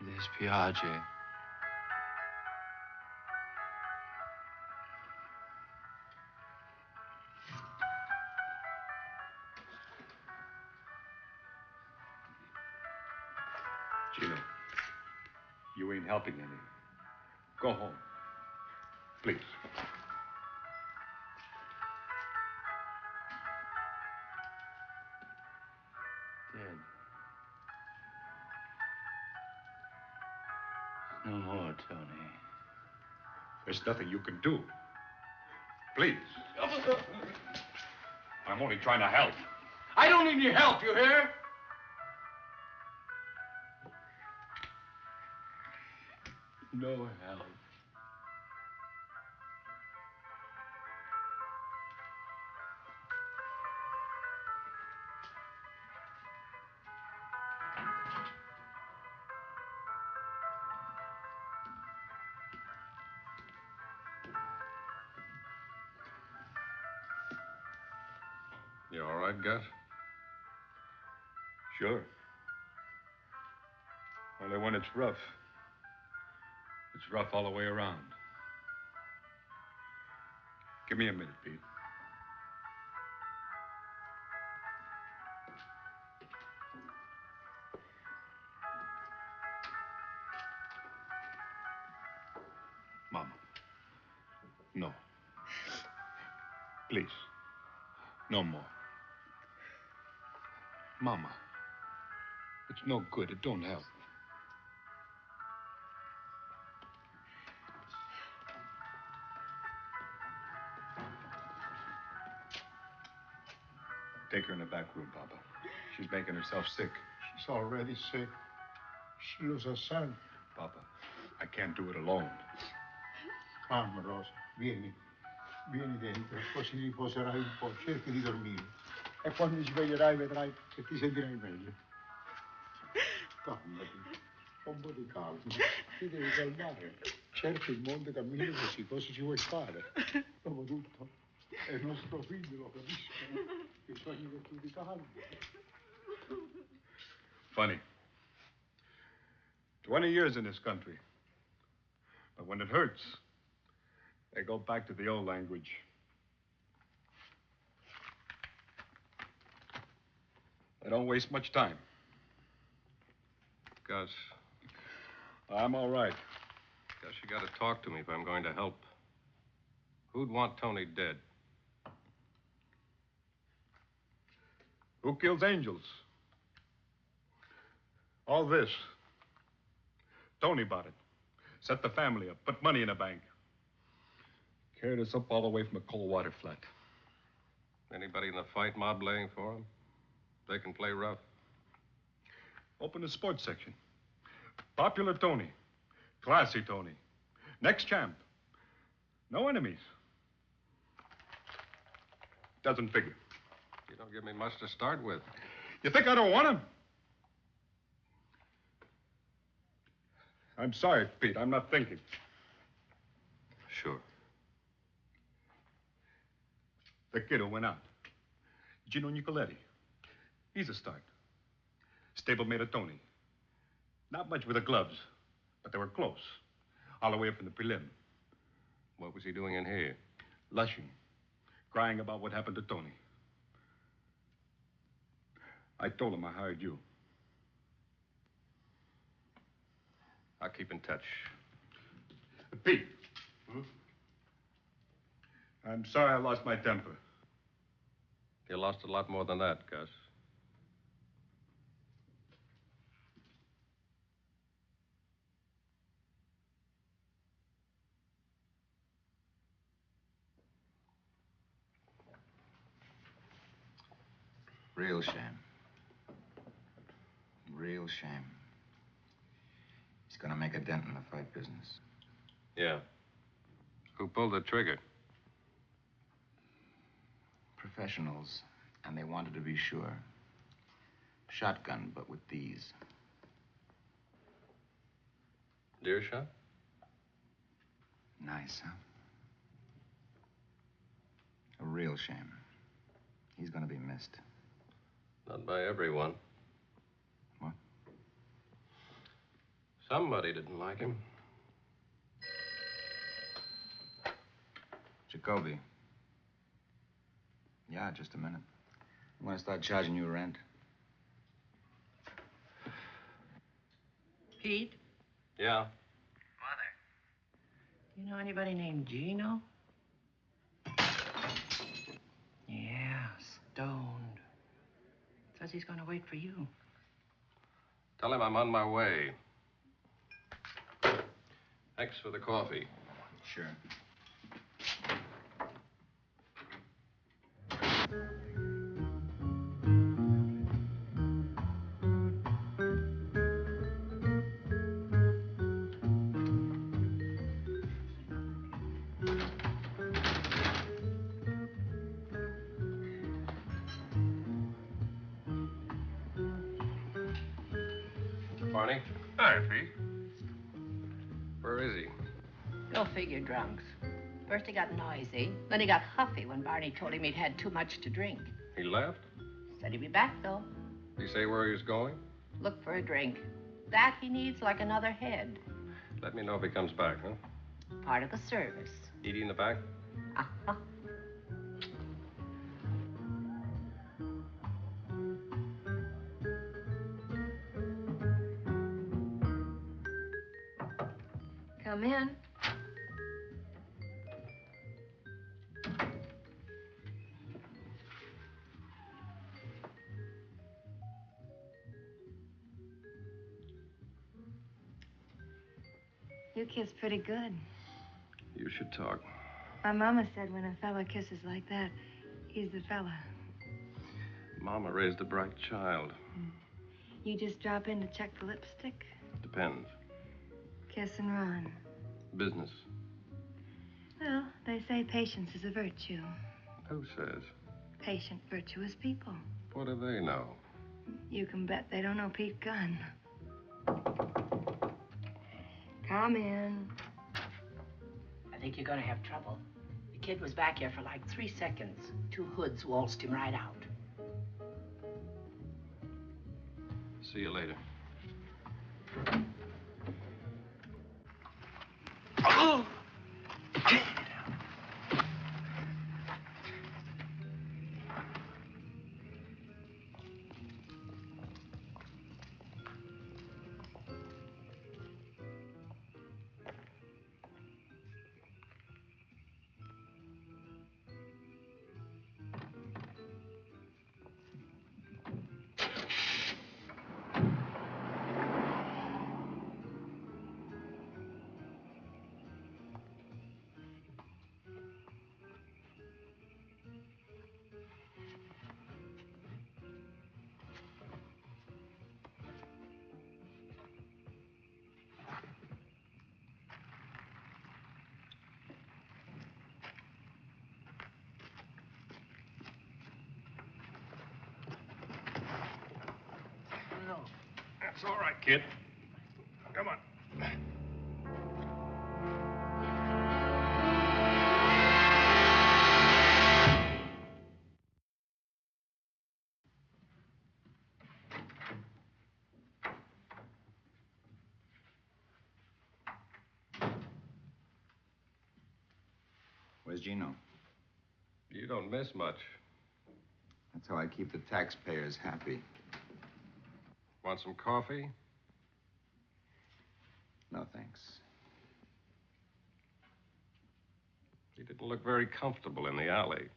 Dispiace. Gino, you ain't helping any. Go home. Please. Dead. No more, Tony. There's nothing you can do. Please. I'm only trying to help. I don't need your help, you hear? No help. You all right, Gus? Sure. Only when it's rough. It's rough all the way around. Give me a minute, Pete. Mama. No. Please. No more. Mama. It's no good. It don't help. Take her in the back room, Papa. She's making herself sick. She's already sick. She loses her son. Papa, I can't do it alone. Calma, Rosa. Vieni. Vieni dentro, così riposerai un po'. Cerchi di dormire. E quando ti sveglierai vedrai che ti sentirai meglio. Calmati. Un po' di calma. Ti devi calmare. Certo il mondo cammina così, cosa ci vuoi fare? Dopotutto, è il nostro figlio, lo capisco. Bisogna che tu ti calmi. Funny. 20 years in this country. But when it hurts, they go back to the old language. They don't waste much time. Gus, I'm all right. Gus, you got to talk to me if I'm going to help. Who'd want Tony dead? Who kills angels? All this. Tony bought it. Set the family up. Put money in the bank. Carried us up all the way from a cold water flat. Anybody in the fight mob laying for him? They can play rough. Open the sports section. Popular Tony. Classy Tony. Next champ. No enemies. Doesn't figure. You don't give me much to start with. You think I don't want him? I'm sorry, Pete. I'm not thinking. Sure. The kid who went out. Gino Nicoletti. He's a start. Stablemate of Tony. Not much with the gloves, but they were close. All the way up from the prelim. What was he doing in here? Lushing. Crying about what happened to Tony. I told him I hired you. I'll keep in touch. Pete. I'm sorry I lost my temper. You lost a lot more than that, Gus. Real shame. Real shame. He's gonna make a dent in the fight business. Yeah. Who pulled the trigger? Professionals, and they wanted to be sure. Shotgun, but with these. Deer shot? Nice, huh? A real shame. He's gonna be missed. Not by everyone. What? Somebody didn't like him. Jacoby. Yeah, just a minute. I'm going to start charging you rent. Pete, Yeah? you know anybody named Gino? Yeah, stoned. Says he's gonna wait for you. Tell him I'm on my way. Thanks for the coffee. Sure. Barney, Hi, Pete. where is he? Go figure, drunks. First he got noisy, then he got huffy when Barney told him he'd had too much to drink. He left? Said he'd be back, though. Did he say where he was going? Look for a drink. That he needs like another head. Let me know if he comes back, huh? Part of the service. Edie in the back? Uh-huh. Come in. You kiss pretty good. You should talk. My mama said when a fella kisses like that, he's the fella. Mama raised a bright child. You just drop in to check the lipstick, Depends. kiss and run. Business. Well, they say patience is a virtue. Who says? Patient, virtuous people. What do they know? You can bet they don't know Pete Gunn. Come in. I think you're gonna have trouble. The kid was back here for like 3 seconds. 2 hoods waltzed him right out. See you later. That's all right, kid. Come on. Where's Gino? You don't miss much. That's how I keep the taxpayers happy. Want some coffee? No, thanks. He didn't look very comfortable in the alley.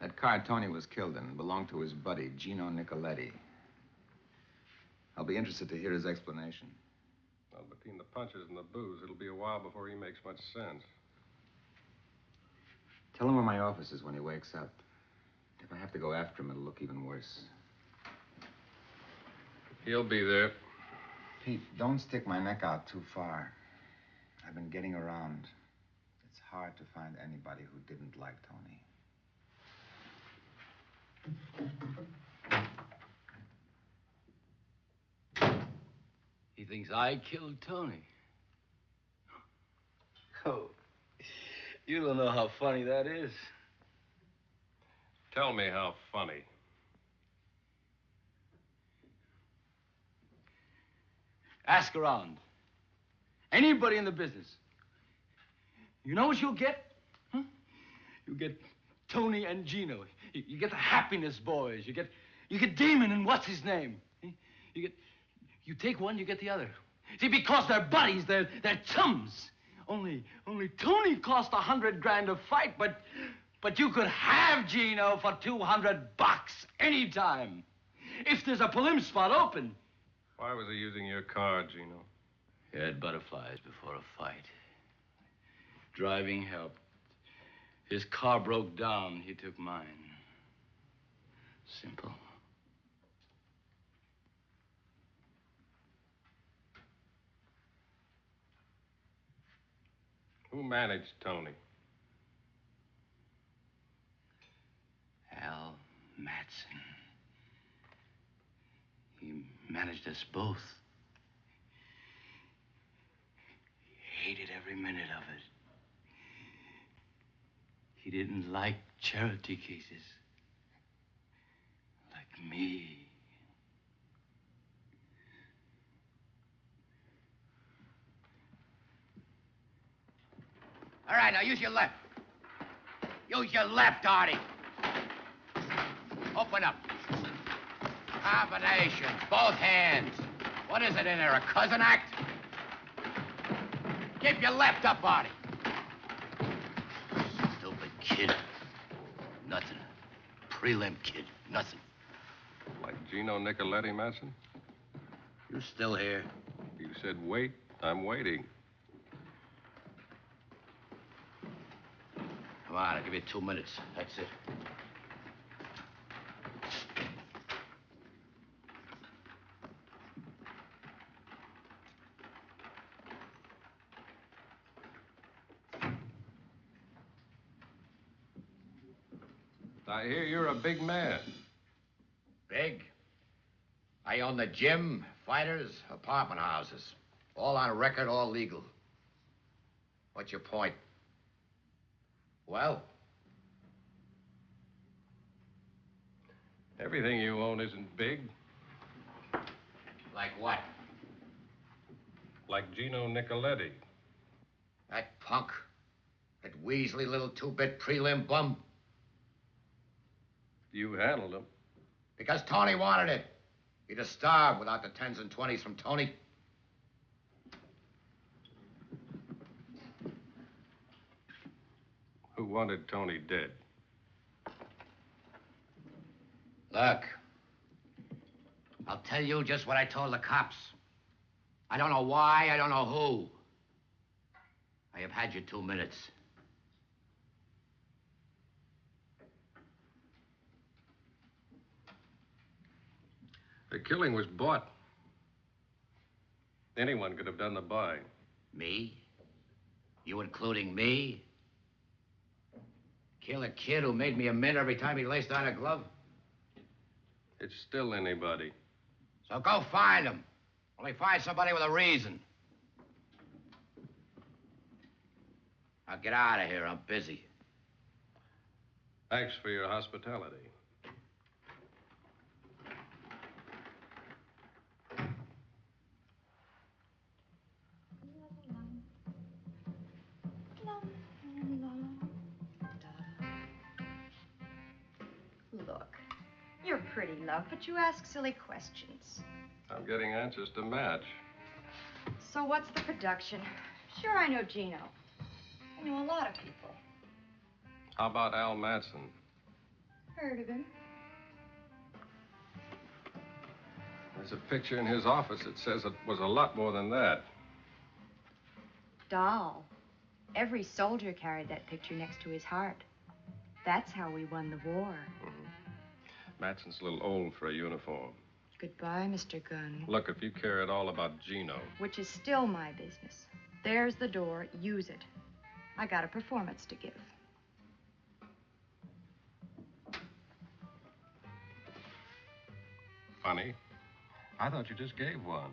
That car Tony was killed in belonged to his buddy, Gino Nicoletti. I'll be interested to hear his explanation. Well, between the punches and the booze, it'll be a while before he makes much sense. Tell him where my office is when he wakes up. If I have to go after him, it'll look even worse. He'll be there. Pete, don't stick my neck out too far. I've been getting around. It's hard to find anybody who didn't like Tony. He thinks I killed Tony. Oh, you don't know how funny that is. Tell me how funny. Ask around. Anybody in the business. You know what you'll get? Huh? You get Tony and Gino. You get the Happiness Boys. You get Damon and what's his name. You take one, you get the other. See, because they're buddies, they're chums. Only Tony cost $100,000 to fight, but you could have Gino for $200 anytime. If there's a Palim spot open. Why was he using your car, Gino? He had butterflies before a fight. Driving helped. His car broke down. He took mine. Simple. Who managed Tony? Al Matson. He managed us both. He hated every minute of it. He didn't like charity cases. Like me. All right, now use your left. Use your left, Artie. Open up. Combination, both hands. What is it in there, a cousin act? Keep your left up, Artie. Stupid kid. Nothing. Prelim kid. Nothing. Like Gino Nicoletti, Matson? You still here? You said wait. I'm waiting. Come on, I'll give you 2 minutes. That's it. I hear you're a big man. Big? I own the gym, fighters, apartment houses. All on record, all legal. What's your point? Well? Everything you own isn't big. Like what? Like Gino Nicoletti. That punk. That weaselly little two-bit prelim bum. You handled him. Because Tony wanted it. He'd have starved without the 10s and 20s from Tony. Who wanted Tony dead? Look, I'll tell you just what I told the cops. I don't know why, I don't know who. I have had your 2 minutes. The killing was bought. Anyone could have done the buying. Me? You including me? Kill a kid who made me a mint every time he laced on a glove? It's still anybody. So go find him. Only find somebody with a reason. Now get out of here. I'm busy. Thanks for your hospitality. Look, you're pretty, love, but you ask silly questions. I'm getting answers to match. So what's the production? Sure, I know Gino. I know a lot of people. How about Al Matson? Heard of him. There's a picture in his office that says it was a lot more than that. Doll. Every soldier carried that picture next to his heart. That's how we won the war. Matson's a little old for a uniform. Goodbye, Mr. Gunn. Look, if you care at all about Gino... Which is still my business. There's the door. Use it. I got a performance to give. Funny. I thought you just gave one.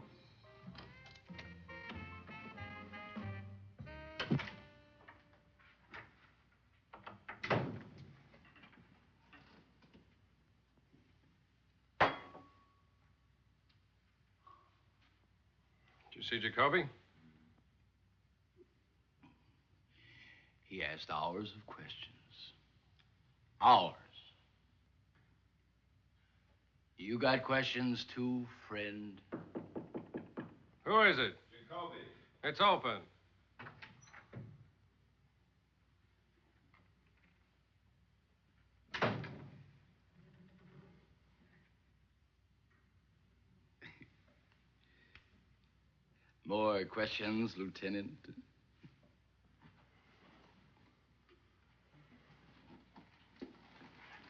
see Jacoby? He asked hours of questions. Hours. You got questions too, friend? Who is it? Jacoby. It's open. More questions, Lieutenant?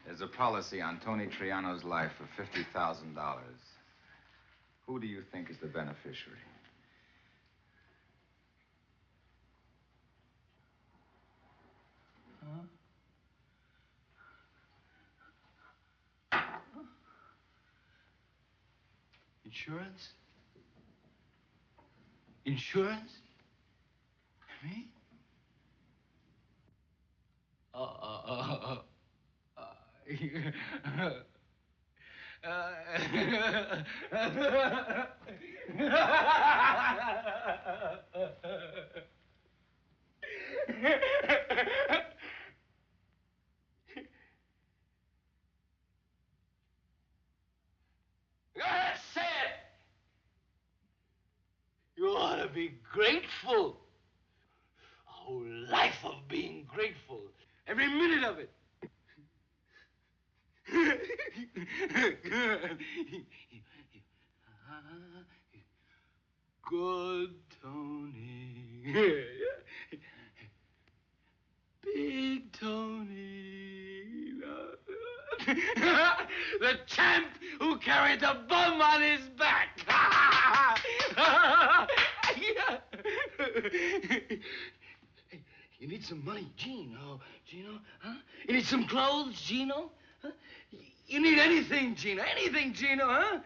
There's a policy on Tony Triano's life for $50,000. Who do you think is the beneficiary? Insurance? Insurance? Me? Say it! You ought to be grateful. A whole life of being grateful. Every minute of it. Good Tony. Big Tony. The champ who carried the bum on his back. You need some money, Gino. Gino, huh? You need some clothes, Gino? Huh? You need anything, Gino. Anything, Gino, huh?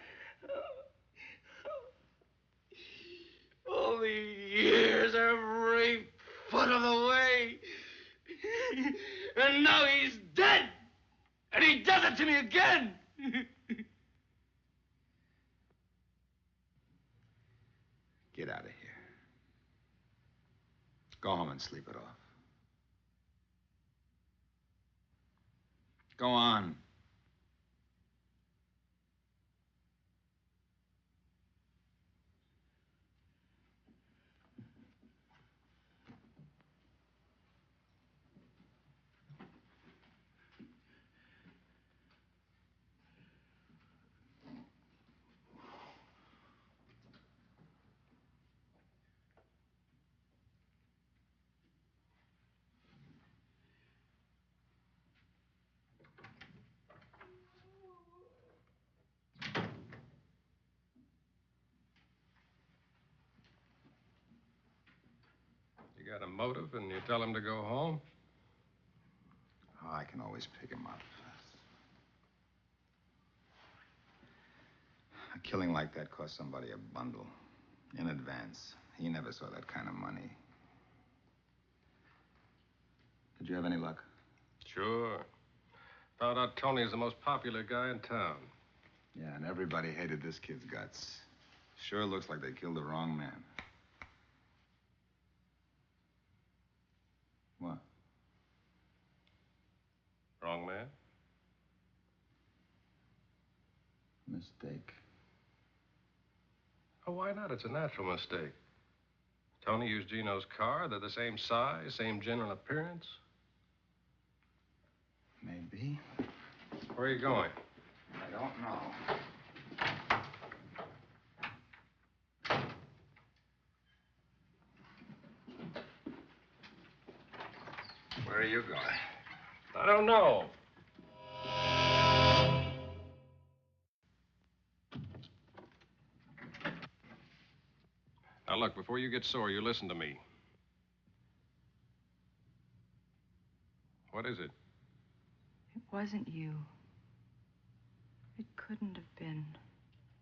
All the years every foot of the way. And now he's dead. And he does it to me again. Get out of here. Go home and sleep it off. Go on. You got a motive and you tell him to go home? Oh, I can always pick him up. A killing like that cost somebody a bundle in advance. He never saw that kind of money. Did you have any luck? Sure. Found out Tony's the most popular guy in town. Yeah, and everybody hated this kid's guts. Sure looks like they killed the wrong man. What? Wrong man? Mistake. Oh, why not? It's a natural mistake. Tony used Gino's car. They're the same size, same general appearance. Maybe. Where are you going? I don't know. Where are you going? I don't know. Now, look, before you get sore, you listen to me. What is it? It wasn't you. It couldn't have been.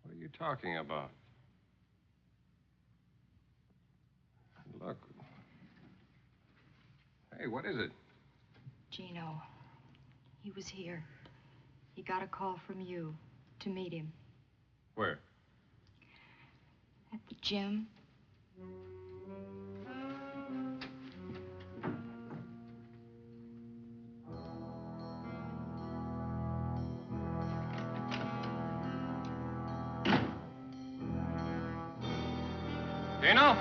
What are you talking about? Look. Hey, what is it? Gino. He was here. He got a call from you to meet him. Where? At the gym. Gino?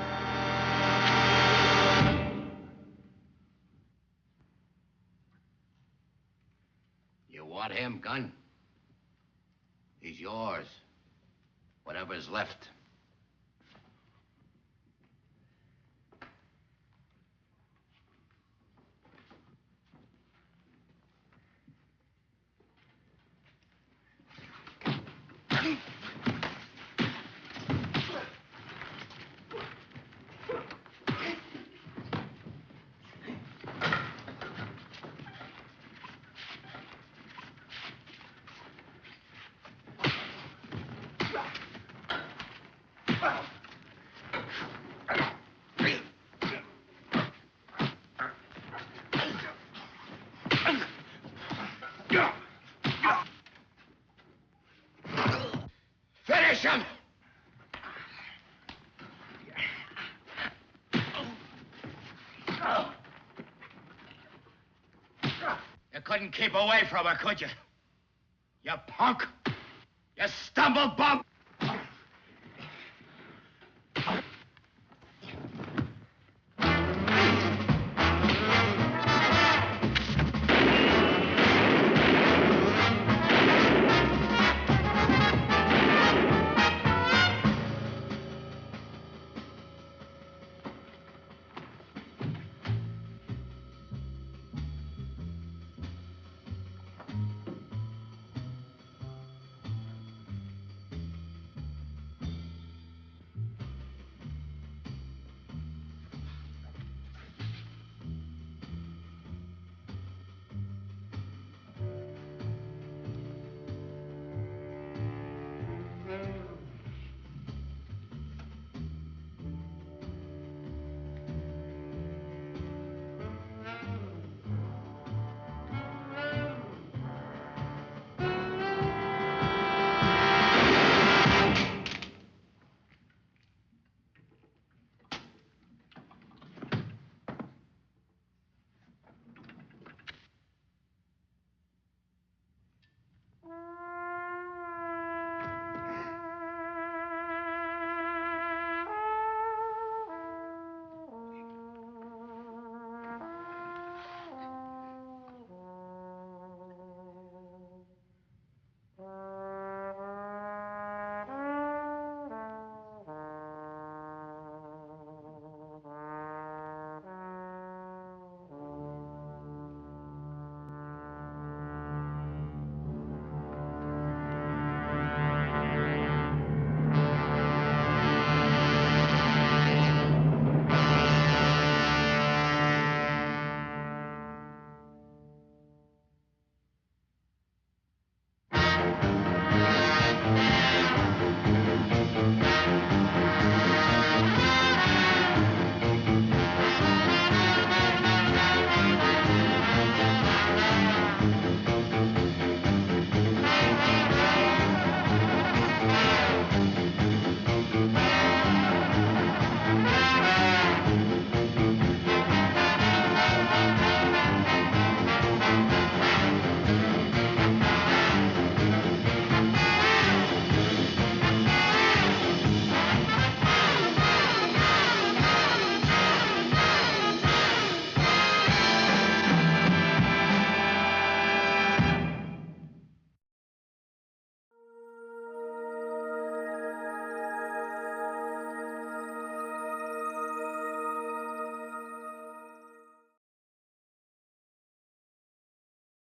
You want him, Gunn? He's yours. Whatever's left. Finish him! You couldn't keep away from her, could you? You punk! You stumble bum!